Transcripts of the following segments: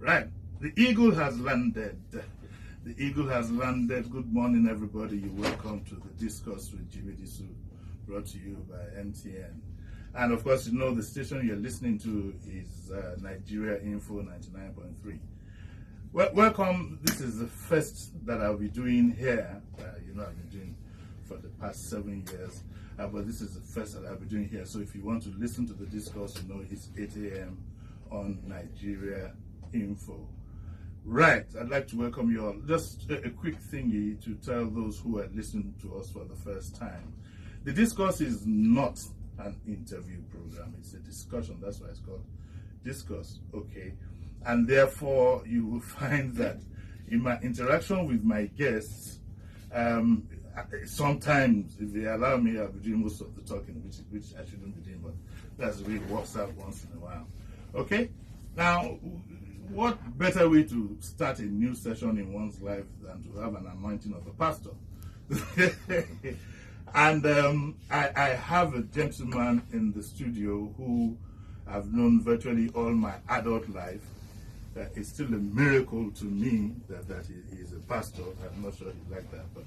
Right. The eagle has landed. The eagle has landed. Good morning, everybody. You're welcome to the Discourse with Jimi Disu, brought to you by MTN. And of course, you know the station you're listening to is Nigeria Info 99.3. Well, welcome. This is the first that I'll be doing here. I've been doing for the past 7 years. But this is the first that I'll be doing here. So if you want to listen to the Discourse, you know it's 8 a.m. on Nigeria Info. Right, I'd like to welcome you all. Just a quick thingy to tell those who are listening to us for the first time. The Discourse is not an interview program, it's a discussion. That's why it's called Discourse, okay? And therefore, you will find that in my interaction with my guests, sometimes, if they allow me, I'll be doing most of the talking, which I shouldn't be doing, but that's the way it works out once in a while. Okay? Now, what better way to start a new session in one's life than to have an anointing of a pastor? And I have a gentleman in the studio who I've known virtually all my adult life. It's still a miracle to me that he is a pastor. I'm not sure he liked that, but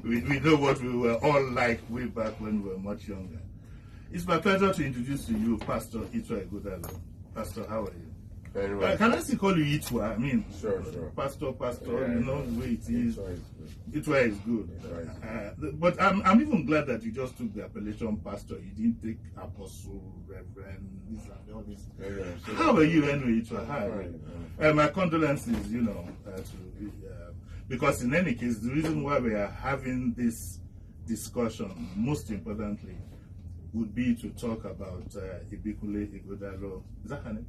we know what we were all like way back when we were much younger. It's my pleasure to introduce to you Pastor Ituah Ighodalo. Pastor, how are you? Very well. Can I still call you Ituah? I mean, sure. Pastor, yeah, you know the way it is. Ituah Ituah is is good. good. But I'm even glad that you just took the appellation Pastor. You didn't take Apostle, Reverend, this and all this. Yeah, how are you anyway, Ituah? How are you? My condolences, because in any case, the reason why we are having this discussion, most importantly, would be to talk about Ituah Ighodalo. Is that her name?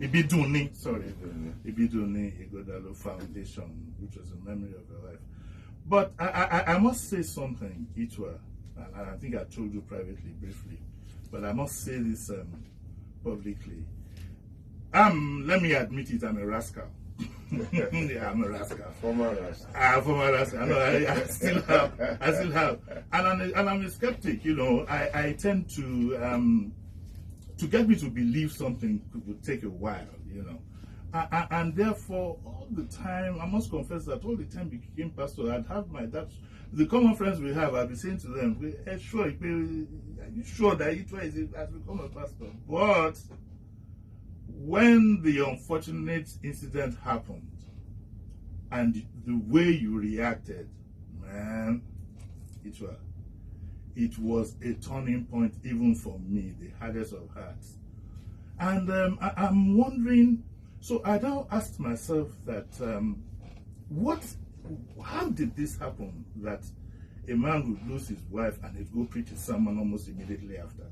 Ibidunni. Sorry. Ibidunni Ighodalo Foundation, which was in memory of her life. But I must say something, Ituah, and I think I told you privately, briefly, but I must say this publicly. Let me admit it, I'm a rascal. Yeah, I'm a rascal. Former rascal. Former rascal. No, I still have. And I'm a skeptic, I tend to get me to believe something would take a while, And therefore, all the time, I must confess that all the time we became pastor, I'd have the common friends we have, I'd be saying to them, are you sure that Ituah has become a pastor? But when the unfortunate incident happened and the way you reacted, man, it was a turning point even for me, the hardest of hearts. And I'm wondering, so I now asked myself that, how did this happen that a man would lose his wife and he'd go preach a sermon almost immediately after?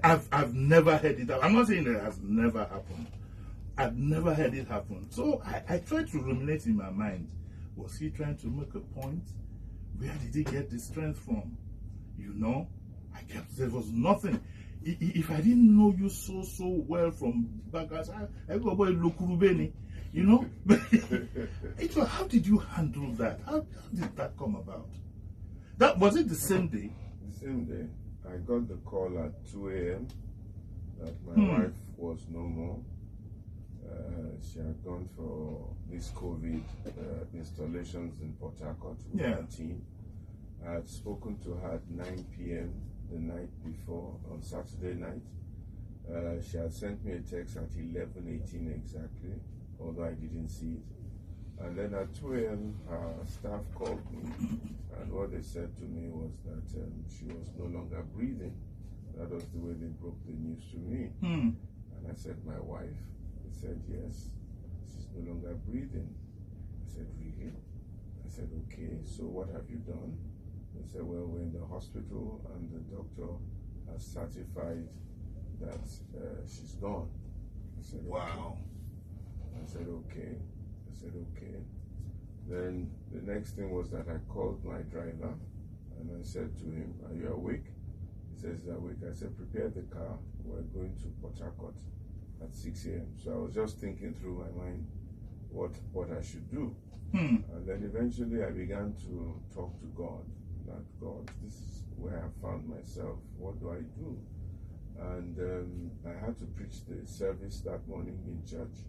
I've never heard it happen. I'm not saying that it has never happened. I've never heard it happen. So I tried to ruminate in my mind. Was he trying to make a point? Where did he get the strength from? There was nothing. If I didn't know you so well from back, I go boy Lokurubeni, How did you handle that? How did that come about? Was it the same day? The same day. I got the call at 2 a.m. that my wife was no more. She had gone for these COVID installations in Port Harcourt with her team. I had spoken to her at 9 p.m. the night before, on Saturday night. She had sent me a text at 11:18 exactly, although I didn't see it. And then at 2 a.m., her staff called me, and what they said to me was that she was no longer breathing. That was the way they broke the news to me. And I said, my wife? They said, yes, she's no longer breathing. I said, really? I said, okay, so what have you done? They said, well, we're in the hospital, and the doctor has certified that she's gone. I said, wow. Okay. I said, okay. Then the next thing was that I called my driver and I said to him, are you awake? He says, he's awake. I said, prepare the car. We're going to Port Harcourt at 6 a.m. So I was just thinking through my mind what I should do. And then eventually I began to talk to God. That God, this is where I found myself. What do I do? And I had to preach the service that morning in church,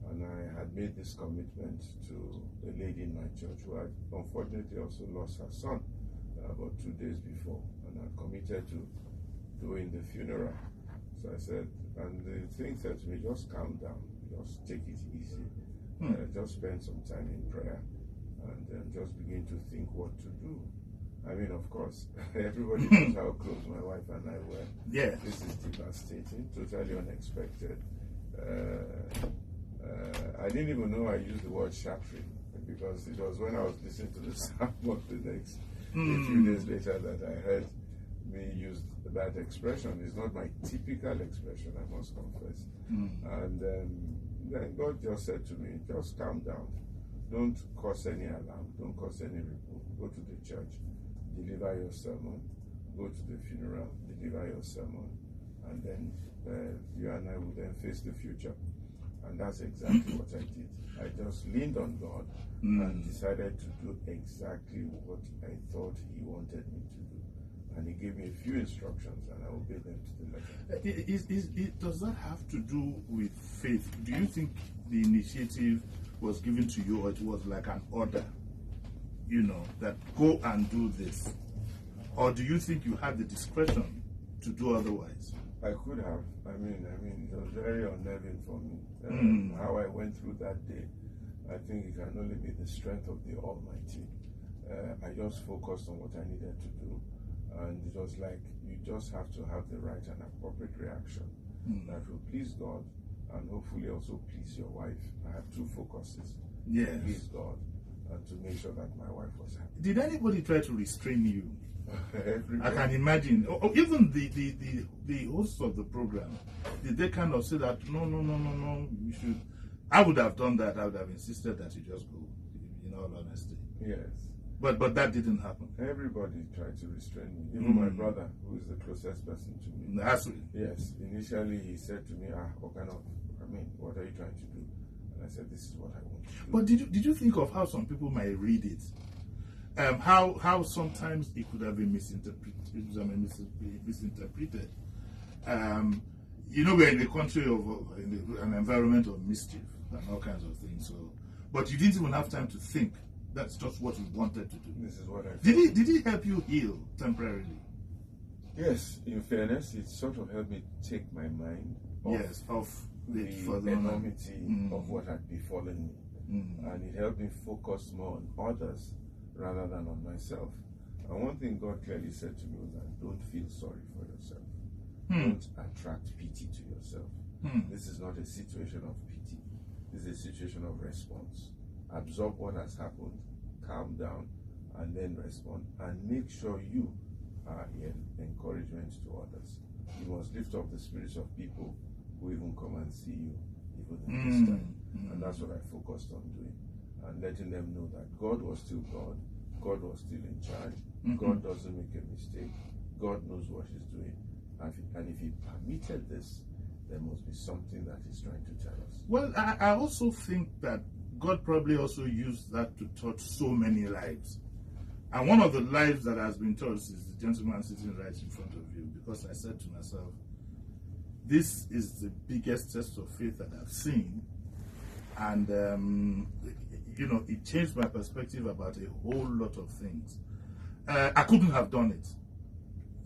and I had made this commitment to a lady in my church who had unfortunately also lost her son about 2 days before, and had committed to doing the funeral. So I said, and the thing said to me, just calm down, just take it easy, just spend some time in prayer, and then just begin to think what to do. I mean, of course, everybody knows how close my wife and I were. Yeah. This is devastating, totally unexpected. I didn't even know I used the word shattering, because it was when I was listening to the sermon the next, a few days later, that I heard me use that expression. It's not my typical expression, I must confess. And then God just said to me, just calm down. Don't cause any alarm. Don't cause any ripple. Go to the church, deliver your sermon. Go to the funeral, deliver your sermon. And then you and I will then face the future. And that's exactly what I did. I just leaned on God and decided to do exactly what I thought He wanted me to do. And He gave me a few instructions, and I obeyed them to the letter. Does that have to do with faith? Do you think the initiative was given to you, or it was like an order, that go and do this? Or do you think you had the discretion to do otherwise? I could have. I mean, it was very unnerving for me. How I went through that day, I think it can only be the strength of the Almighty. I just focused on what I needed to do, and it was like you just have to have the right and appropriate reaction that will please God and hopefully also please your wife. I have two focuses. Yes. Please God and to make sure that my wife was happy. Did anybody try to restrain you? Everybody. I can imagine. Or even the hosts of the program, did they kind of say that no, you should? I would have done that. I would have insisted that you just go. In all honesty. Yes. But that didn't happen. Everybody tried to restrain me. Even my brother, who is the closest person to me. Yes. Initially, he said to me, what are you trying to do? And I said, this is what I want to do. But did you think of how some people might read it? How sometimes it could have been misinterpreted. We're in a country of an environment of mischief and all kinds of things. So, but you didn't even have time to think. That's just what you wanted to do. This is what I thought. Did it help you heal temporarily? Yes. In fairness, it sort of helped me take my mind off the enormity of what had befallen me, and it helped me focus more on others rather than on myself. And one thing God clearly said to me was that don't feel sorry for yourself. Don't attract pity to yourself. This is not a situation of pity. This is a situation of response. Absorb what has happened, calm down, and then respond. And make sure you are an encouragement to others. You must lift up the spirits of people who even come and see you, even in this time. And that's what I focused on doing. And letting them know that God was still God. God was still in charge. God doesn't make a mistake. God knows what He's doing. And if He permitted this, there must be something that He's trying to tell us. Well, I also think that God probably also used that to touch so many lives. And one of the lives that has been touched is the gentleman sitting right in front of you, because I said to myself, this is the biggest test of faith that I've seen. And, it changed my perspective about a whole lot of things. I couldn't have done it.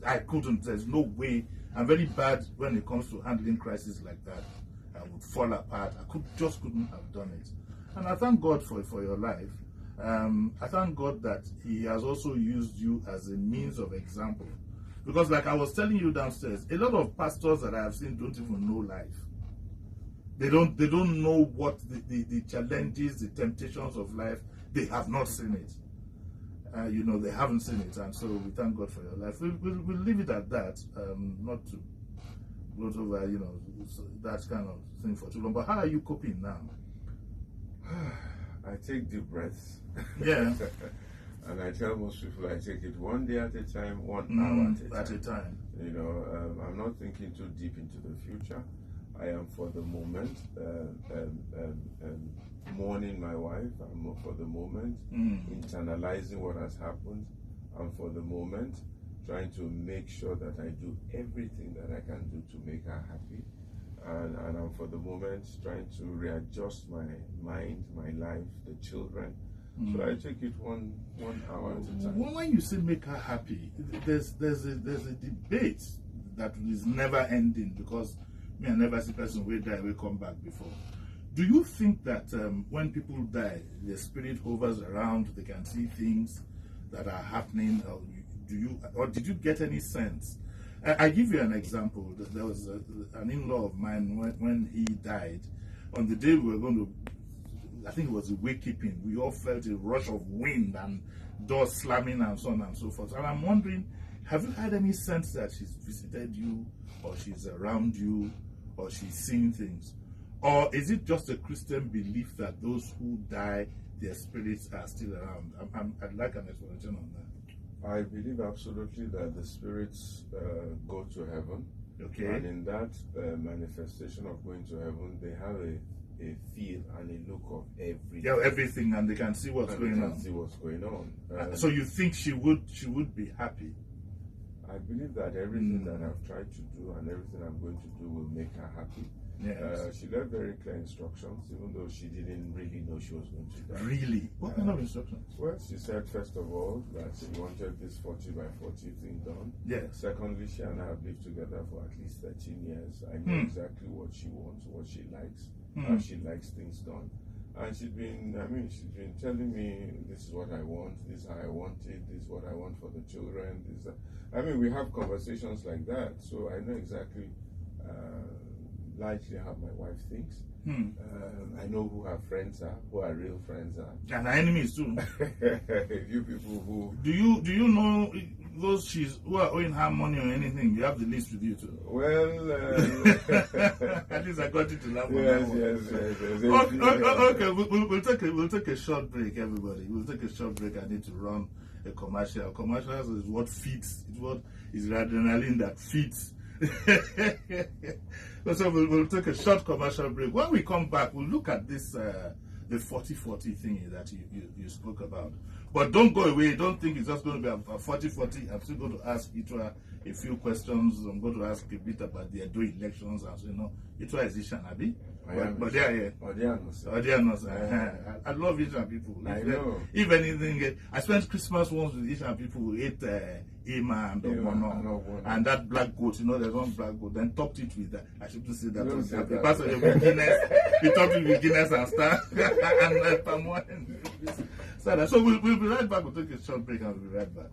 I couldn't. There's no way. I'm very bad when it comes to handling crises like that. I would fall apart. I couldn't have done it. And I thank God for your life. I thank God that He has also used you as a means of example. Because like I was telling you downstairs, a lot of pastors that I have seen don't even know life. They don't know what the challenges, the temptations of life. They have not seen it. They haven't seen it. And so we thank God for your life. We'll leave it at that. Not to go over, that kind of thing for too long. But how are you coping now? I take deep breaths. Yeah. And I tell most people I take it one day at a time, 1 hour at a time. I'm not thinking too deep into the future. I am for the moment mourning my wife. I'm for the moment internalizing what has happened. I'm for the moment trying to make sure that I do everything that I can do to make her happy. And I'm for the moment trying to readjust my mind, my life, the children. So I take it one hour at a time. When you say make her happy, there's a debate that is never ending, because me, I never see person will die, will come back before. Do you think that when people die, the spirit hovers around, they can see things that are happening, or did you get any sense? I give you an example. There was an in-law of mine when he died. On the day we were going to, I think it was a wakekeeping, we all felt a rush of wind and doors slamming and so on and so forth. And I'm wondering, have you had any sense that she's visited you, or she's around you, or she's seen things? Or is it just a Christian belief that those who die, their spirits are still around? I'd like an explanation on that. I believe absolutely that the spirits go to heaven. Okay. And in that manifestation of going to heaven, they have a feel and a look of everything. Yeah, everything, and they can see what's going on. See what's going on. So you think she would be happy? I believe that everything that I've tried to do and everything I'm going to do will make her happy. Yes. She left very clear instructions, even though she didn't really know she was going to die. Really? What kind of instructions? Well, she said, first of all, that she wanted this 40 by 40 thing done. Yes. Secondly, she and I have lived together for at least 13 years. I know exactly what she wants, what she likes, how she likes things done. And she's been telling me, this is what I want, this is how I want it, this is what I want for the children. We have conversations like that, so I know exactly largely how my wife thinks. I know who her friends are, who her real friends are. And her enemies too. You people who... Do you know those who are owing her money or anything? You have the list with you too. Well... at least I got you to laugh on yes, that one. Okay, we'll take a short break, everybody. We'll take a short break. I need to run a commercial. Commercials is what feeds. It's what is the adrenaline that feeds. So we'll take a short commercial break. When we come back, we'll look at this the 40-40 thing that you spoke about. But don't go away. Don't think it's just going to be a 40-40. I'm still going to ask Ituah a few questions. I'm going to ask a bit about the Edo elections. As you know, Ituah is Ishan, Abi. But they are here. I love Ishan people. I know. If anything, I spent Christmas once with Ishan people who ate Ema and Ogono. And that black goat, there's one black goat. Then topped it with that. I shouldn't say that. With Guinness. We topped it with Guinness and Star. And palm wine. So we'll be right back. We'll take a short break and we'll be right back.